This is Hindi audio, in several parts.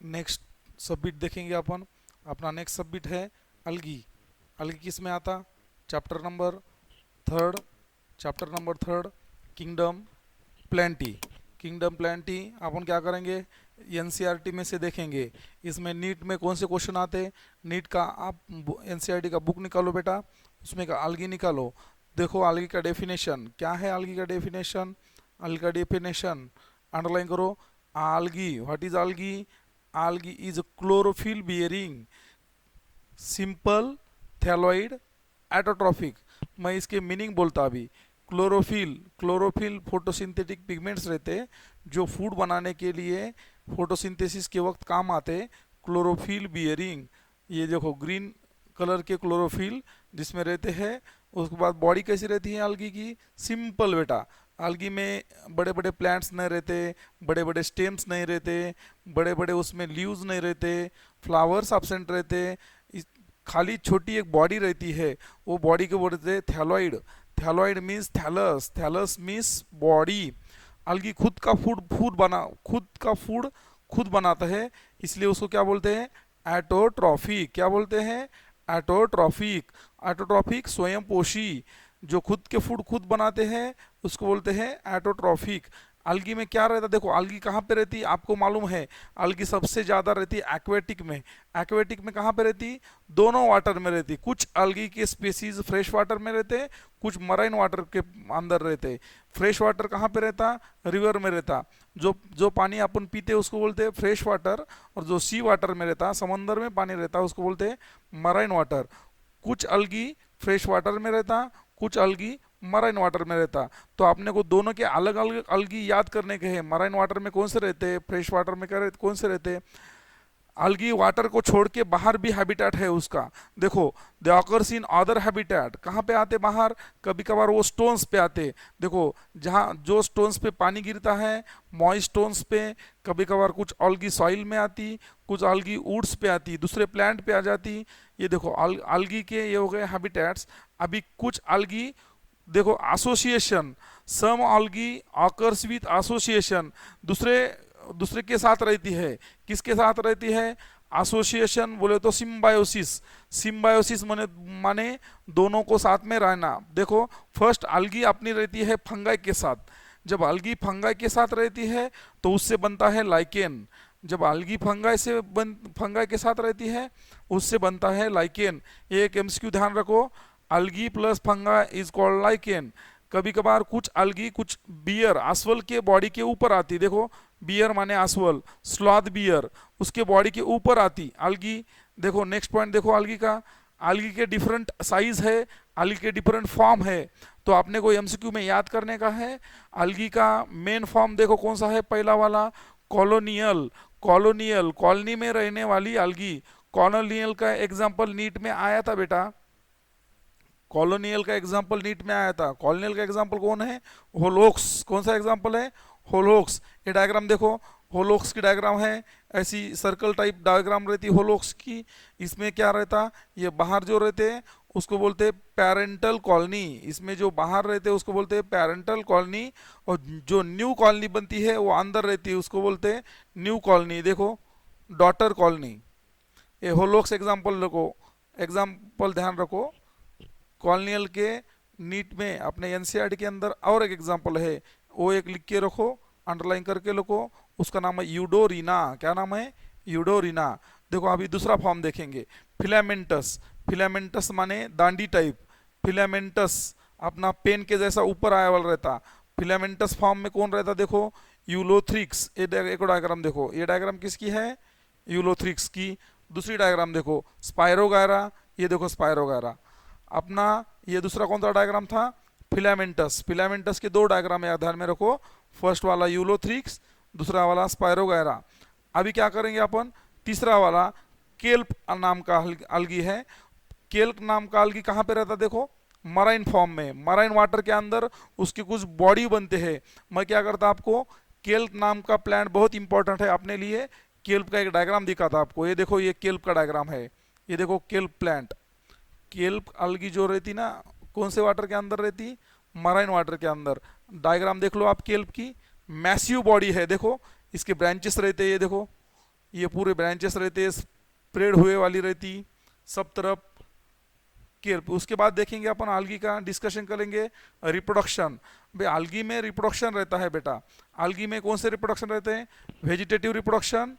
नेक्स्ट सबमिट देखेंगे अपन। अपना नेक्स्ट सबमिट है अलगी। अलगी किस में आता? Chapter number third. Chapter number third, kingdom Plantae. Kingdom Plantae अपन क्या करेंगे, एनसीईआरटी में से देखेंगे। इसमें नीट में कौन से क्वेश्चन आते हैं, नीट का आप एनसीईआरटी का बुक निकालो बेटा, उसमें का अलगी निकालो। देखो अलगी का डेफिनेशन क्या है, अलगी का डेफिनेशन, अलगी का डेफिनेशन अंडरलाइन करो। algae, what is algae? Algae is a chlorophyll bearing simple thalloid autotrophic. मैं इसके मीनिंग बोलता अभी। क्लोरोफिल, क्लोरोफिल फोटोसिंथेटिक पिगमेंट्स रहते जो फूड बनाने के लिए फोटोसिंथेसिस के वक्त काम आते। क्लोरोफिल बियरिंग, ये देखो ग्रीन कलर के क्लोरोफिल जिसमें रहते हैं। उसके बाद बॉडी कैसी रहती है algae की, सिंपल बेटा। algae में बड़े बड़े प्लांट्स नहीं रहते, बड़े बड़े स्टेम्स नहीं रहते, बड़े बड़े उसमें लीव्स नहीं रहते, फ्लावर्स एब्सेंट रहते। खाली छोटी एक बॉडी रहती है, वो बॉडी को बोलते हैं thalloid. Thalloid means thallus, thallus means body. Algae खुद का फूड फूड बना खुद का फूड खुद बनाता है, इसलिए उसको क्या बोलते हैं, एटोट्रॉफिक। क्या बोलते हैं, एटोट्रॉफिक। एटोट्रॉफिक स्वयं पोषी, जो खुद के फूड खुद बनाते हैं उसको बोलते हैं एटोट्रॉफिक। अलगी में क्या रहता है, देखो अलगी कहाँ पे रहती है आपको मालूम है। अलगी सबसे ज्यादा रहती है एक्वेटिक में। एक्वेटिक में कहाँ पे रहती, दोनों वाटर में रहती। कुछ अलगी के स्पीसीज फ्रेश वाटर में रहते हैं, कुछ मराइन वाटर के अंदर रहते हैं। फ्रेश वाटर कहाँ पे रहता, रिवर में रहता। जो पानी अपन पीते हैं उसको बोलते हैं फ्रेश वाटर, और जो सी वाटर में रहता, समंदर में पानी रहता, उसको बोलते हैं मराइन वाटर। कुछ अलगी फ्रेश वाटर में रहता, कुछ अलगी मराइन वाटर में रहता। तो आपने को दोनों के अलग अलग अलगी याद करने के हैं। मराइन वाटर में कौन से रहते हैं, फ्रेश वाटर में कौन से रहते हैं। अलगी वाटर को छोड़ के बाहर भी हैबिटेट है उसका। देखो दे ऑकर्स इन अदर हैबिटेट, कहाँ पे आते बाहर, कभी कभार वो स्टोन्स पे आते। देखो जहाँ जो स्टोन्स पे पानी गिरता है, मॉइस्ट स्टोन्स पे, कभी कभार कुछ अलगी सॉइल में आती, कुछ अलगी वुड्स पे आती, दूसरे प्लांट पे आ जाती। ये देखो अलगी के ये हो गए हैबिटेट्स। अभी कुछ अलगी देखो association, some algae occurs with association, दूसरे दूसरे के साथ रहती है। किसके साथ रहती है, एसोसिएशन बोले तो सिम्बायोसिस। सिम्बायोसिस माने माने दोनों को साथ में रहना। देखो फर्स्ट अलगी अपनी रहती है फंगाई के साथ। जब अलगी फंगाई के साथ रहती है तो उससे बनता है लाइकेन। जब अलगी फंगाई के साथ रहती है उससे बनता है लाइकेन। ये एक एमसीक्यू ध्यान रखो, अलगी प्लस फंगा इज कॉल्ड लाइकेन। कभी कभार कुछ अलगी कुछ बियर आसवल के बॉडी के ऊपर आती। देखो बियर माने आसवल, स्लॉथ बियर उसके बॉडी के ऊपर आती अलगी। देखो नेक्स्ट पॉइंट देखो अलगी का, अलगी के डिफरेंट साइज है, अलगी के डिफरेंट फॉर्म है। तो आपने को एमसीक्यू में याद करने का है। अलगी का मेन फॉर्म देखो कौन सा है, पहला वाला कॉलोनियल। कॉलोनियल कॉलोनी में रहने वाली अलगी। कॉलोनियल का एग्जांपल नीट में आया था बेटा, कॉलोनियल का एग्जांपल नीट में आया था। कॉलोनियल का एग्जांपल कौन है, होलोक्स। कौन सा एग्जांपल है, होलोक्स। ये डायग्राम देखो, होलोक्स की डायग्राम है, ऐसी सर्कल टाइप डायग्राम रहती होलोक्स की। इसमें क्या रहता, ये बाहर जो रहते हैं उसको बोलते हैं पेरेंटल कॉलोनी। इसमें जो बाहर रहते हैं उसको बोलते हैं पेरेंटल कॉलोनी, और जो न्यू कॉलोनी बनती है वो अंदर रहती है उसको बोलते हैं न्यू कॉलोनी। देखो डॉटर कॉलोनी। ये होलोक्स एग्जाम्पल रखो, एग्जाम्पल ध्यान रखो। कॉलोनियल के नीट में अपने एनसीईआरटी के अंदर और एक एग्जांपल है, वो एक लिख के रखो, अंडरलाइन करके रखो। उसका नाम है यूडोरिना। क्या नाम है, यूडोरिना। देखो अभी दूसरा फॉर्म देखेंगे, फिलामेंटस। फिलामेंटस माने दांडी टाइप। फिलामेंटस अपना पेन के जैसा ऊपर आया वाला रहता। फिलामेंटस फॉर्म में कौन रहता, देखो यूलोथ्रिक्स। ये एक डायग्राम देखो, ये डायग्राम किसकी है, यूलोथ्रिक्स की। दूसरी डायग्राम देखो स्पायरोगायरा, ये देखो स्पायरोगायरा। अपना ये दूसरा कौन सा डायग्राम था, फिलामेंटस। फिलामेंटस के दो डायग्राम याद ध्यान में रखो, फर्स्ट वाला यूलोथ्रिक्स, दूसरा वाला स्पायरोगायरा। अभी क्या करेंगे अपन, तीसरा वाला केल्प नाम का अलगी है। केल्प नाम का अलगी कहाँ पे रहता, देखो मराइन फॉर्म में, मराइन वाटर के अंदर उसके कुछ बॉडी बनते हैं। मैं क्या करता आपको, केल्प नाम का प्लांट बहुत इंपॉर्टेंट है अपने लिए। केल्प का एक डायग्राम दिखा था आपको, ये देखो ये केल्प का डायग्राम है। ये देखो केल्प प्लांट। केल्प अलगी जो रहती ना कौन से वाटर के अंदर रहती, मराइन वाटर के अंदर। डायग्राम देख लो आप केल्प की, मैसिव बॉडी है। देखो इसके ब्रांचेस रहते हैं, ये देखो ये पूरे ब्रांचेस रहते, स्प्रेड हुए वाली रहती सब तरफ केयर। उसके बाद देखेंगे अपन आल्गी का डिस्कशन करेंगे। रिप्रोडक्शन, भाई आल्गी में रिप्रोडक्शन रहता है बेटा। आल्गी में कौन से रिप्रोडक्शन रहते हैं? Vegetative reproduction,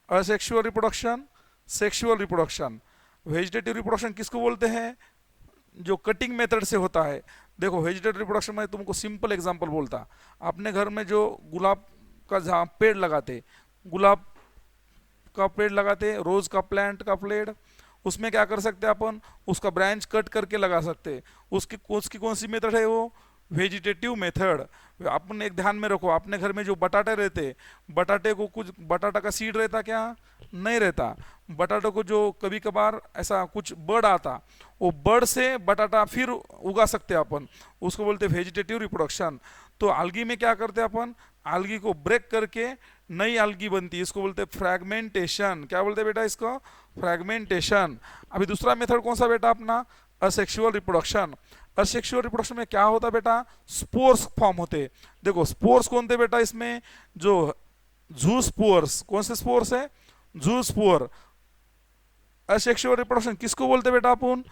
asexual reproduction, sexual reproduction. Vegetative reproduction किसको बोलते हैं? जो कटिंग मेथड से होता है। देखो वेजिटेटिव रिप्रोडक्शन में तुमको सिंपल एग्जांपल बोलता, अपने घर में जो गुलाब का पेड़ लगाते, गुलाब का पेड़ लगाते, रोज का प्लांट का पेड़, उसमें क्या कर सकते हैं अपन? उसका ब्रांच कट करके लगा सकते हैं। उसकी उसकी कौन सी मेथड है? वो वेजिटेटिव मेथड। आपने एक ध्यान में रखो, अपने घर में जो बटाटे रहते, बटाटे को कुछ बटाटा का सीड रहता क्या? नहीं रहता। बटाटो को जो कभी कभार ऐसा कुछ बर्ड आता, वो बर्ड से बटाटा फिर उगा सकते हैं अपन, उसको बोलते हैं वेजिटेटिव रिप्रोडक्शन। तो आल्गी में क्या करते हैं अपन? आल्गी को ब्रेक करके नई आल्गी बनती है, इसको बोलते हैं फ्रैगमेंटेशन। क्या बोलते हैं बेटा इसको? फ्रैगमेंटेशन। अभी दूसरा मेथड कौन सा बेटा अपना? Asexual reproduction. असेक्सुअल रिप्रोडक्शन में क्या होता है बेटा? स्पोर्स फॉर्म होते। देखो स्पोर्स कौन थे बेटा इसमें? जो जू स्पोर्स। कौन से स्पोर्स है? जू स्पोर। असेक्सुअल रिप्रोडक्शन किसको बोलते बेटा अपन?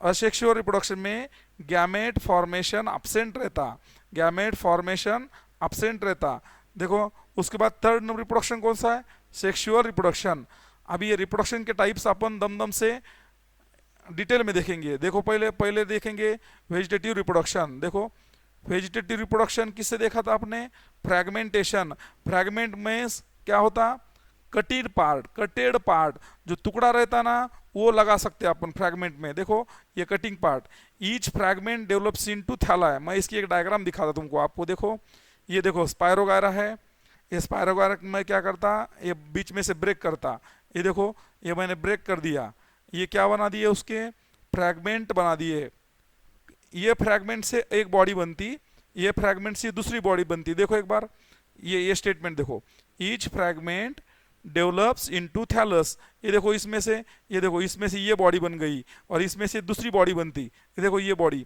असेक्सुअल रिप्रोडक्शन में गैमेट फॉर्मेशन एब्सेंट रहता, गैमेट फॉर्मेशन एब्सेंट रहता। देखो उसके बाद थर्ड रिप्रोडक्शन कौन सा है? Sexual reproduction. अभी ये रिप्रोडक्शन के टाइप्स अपन दम दम से डिटेल में देखेंगे। देखो पहले पहले देखेंगे वेजिटेटिव रिप्रोडक्शन। देखो वेजिटेटिव रिप्रोडक्शन किससे देखा था आपने? फ्रैगमेंटेशन। फ्रैगमेंट में क्या होता? कटेड पार्ट, कटेड पार्ट जो टुकड़ा रहता ना, वो लगा सकते हैं अपन फ्रैगमेंट में। देखो ये cutting part, each fragment develops into थैला है। मैं इसकी एक डायग्राम दिखाता तुमको, आपको देखो ये देखो स्पायरोगायरा है, ये स्पायरोगायरा में क्या करता? ये बीच में से ब्रेक करता। ये देखो ये मैंने ब्रेक कर दिया, ये क्या बना दिए? उसके फ्रैगमेंट बना दिए। ये फ्रैगमेंट से एक बॉडी बनती, ये फ्रैगमेंट से दूसरी बॉडी बनती। देखो एक बार ये स्टेटमेंट देखो, each fragment develops into thallus. ये देखो इसमें से, ये देखो इसमें से ये बॉडी बन गई और इसमें से दूसरी बॉडी बनती। ये देखो ये बॉडी।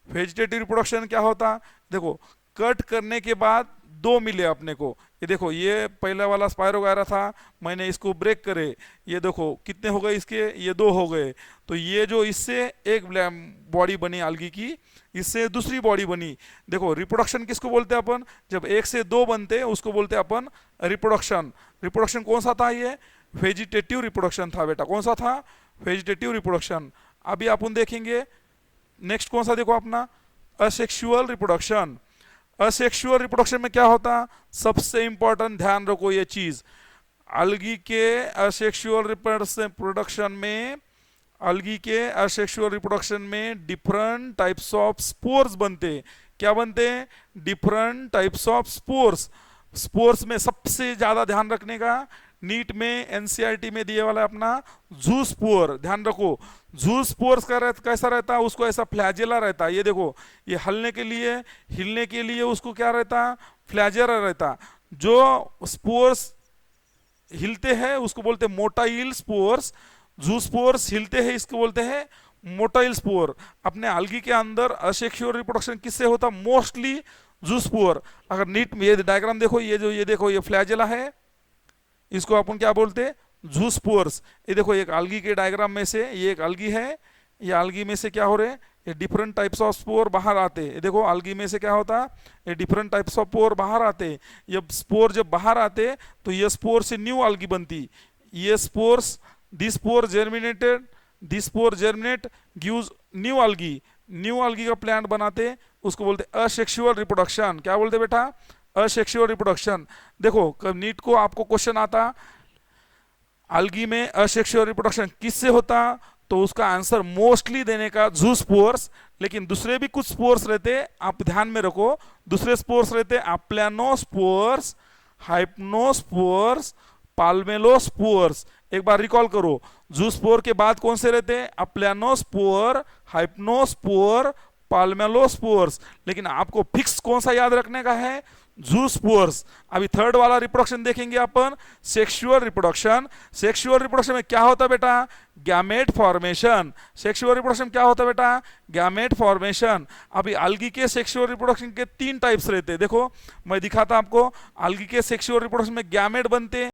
वेजिटेटिव रिप्रोडक्शन क्या होता? देखो कट करने के बाद दो मिले अपने को। ये देखो ये पहला वाला स्पायरोगायरा था, मैंने इसको ब्रेक करे, ये देखो कितने हो गए इसके? ये दो हो गए। तो ये जो इससे एक बॉडी बनी आल्गी की, इससे दूसरी बॉडी बनी। देखो रिप्रोडक्शन किसको बोलते हैं अपन? जब एक से दो बनते हैं उसको बोलते हैं अपन रिप्रोडक्शन। रिप्रोडक्शन कौन सा था? ये वेजिटेटिव रिप्रोडक्शन था बेटा। कौन सा था? Vegetative reproduction. अभी अपन देखेंगे नेक्स्ट कौन सा, देखो अपना असेक्सुअल रिप्रोडक्शन। असेक्सुअल रिप्रोडक्शन में क्या होता? सबसे इंपॉर्टेंट ध्यान रखो ये चीज, अलगी के असेक्सुअल रिप्रोडक्शन में, अलगी के असेक्सुअल रिप्रोडक्शन में डिफरेंट टाइप्स ऑफ स्पोर्स बनते। क्या बनते? Different types of spores. Spores में सबसे ज्यादा ध्यान रखने का, नीट में एनसीईआरटी में दिए वाला अपना जू स्पोर, ध्यान रखो। जू स्पोर्स का कैसा रहता है? उसको ऐसा फ्लैजेला रहता है। ये देखो ये हिलने के लिए उसको क्या रहता? फ्लैजेला रहता। जो स्पोर्स हिलते हैं उसको बोलते हैं मोटाइल स्पोर्स। जू स्पोर्स हिलते हैं इसको बोलते हैं मोटाइल स्पोर। अपने आल्गी के अंदर असेक्सुअल रिप्रोडक्शन किससे होता? मोस्टली जू स्पोर। अगर नीट में ये डायग्राम देखो, ये देखो ये फ्लैजेला है, इसको अपन क्या बोलते? जू स्पोर्स। ये देखो एक आल्गी के डायग्राम में से ये एक आल्गी है, ये आल्गी में से क्या हो रहे हैं? ये डिफरेंट टाइप्स ऑफ स्पोर बाहर आते हैं। देखो आल्गी में से क्या होता? ये डिफरेंट टाइप्स ऑफ स्पोर बाहर आते। ये स्पोर जब बाहर आते तो ये स्पोर से न्यू आल्गी बनती। ये spores, this spore germinated, this spore germinate gives new algae. New algae का प्लांट बनाते, उसको बोलते असेक्सुअल रिप्रोडक्शन। क्या बोलते बेटा? Asexual reproduction. देखो कब नीट को आपको क्वेश्चन आता आल्गी में असेक्सुअल रिप्रोडक्शन किससे होता, तो उसका आंसर मोस्टली देने का जू स्पोर्स। लेकिन दूसरे भी कुछ स्पोर्स रहते, आप ध्यान में रखो। दूसरे स्पोर्स रहते अप्लानोस्पोर्स, हाइप्नोस्पोर्स, पाल्मेलोस्पोर्स। एक बार रिकॉल करो, जू स्पोर के बाद कौन से रहते? अप्लानोस्पोर, हाइप्नोस्पोर, पाल्मेलोस्पोर्स। लेकिन आपको फिक्स कौन सा याद रखने का है? जू स्पोर्स। अभी थर्ड वाला रिप्रोडक्शन देखेंगे अपन, सेक्सुअल रिप्रोडक्शन। सेक्सुअल रिप्रोडक्शन में क्या होता बेटा? Gamete formation. सेक्सुअल रिप्रोडक्शन क्या होता बेटा? Gamete formation. अभी आल्गी के सेक्सुअल रिप्रोडक्शन के तीन टाइप्स रहते हैं। देखो मैं दिखाता आपको, आल्गी के सेक्सुअल रिप्रोडक्शन में गैमेट बनते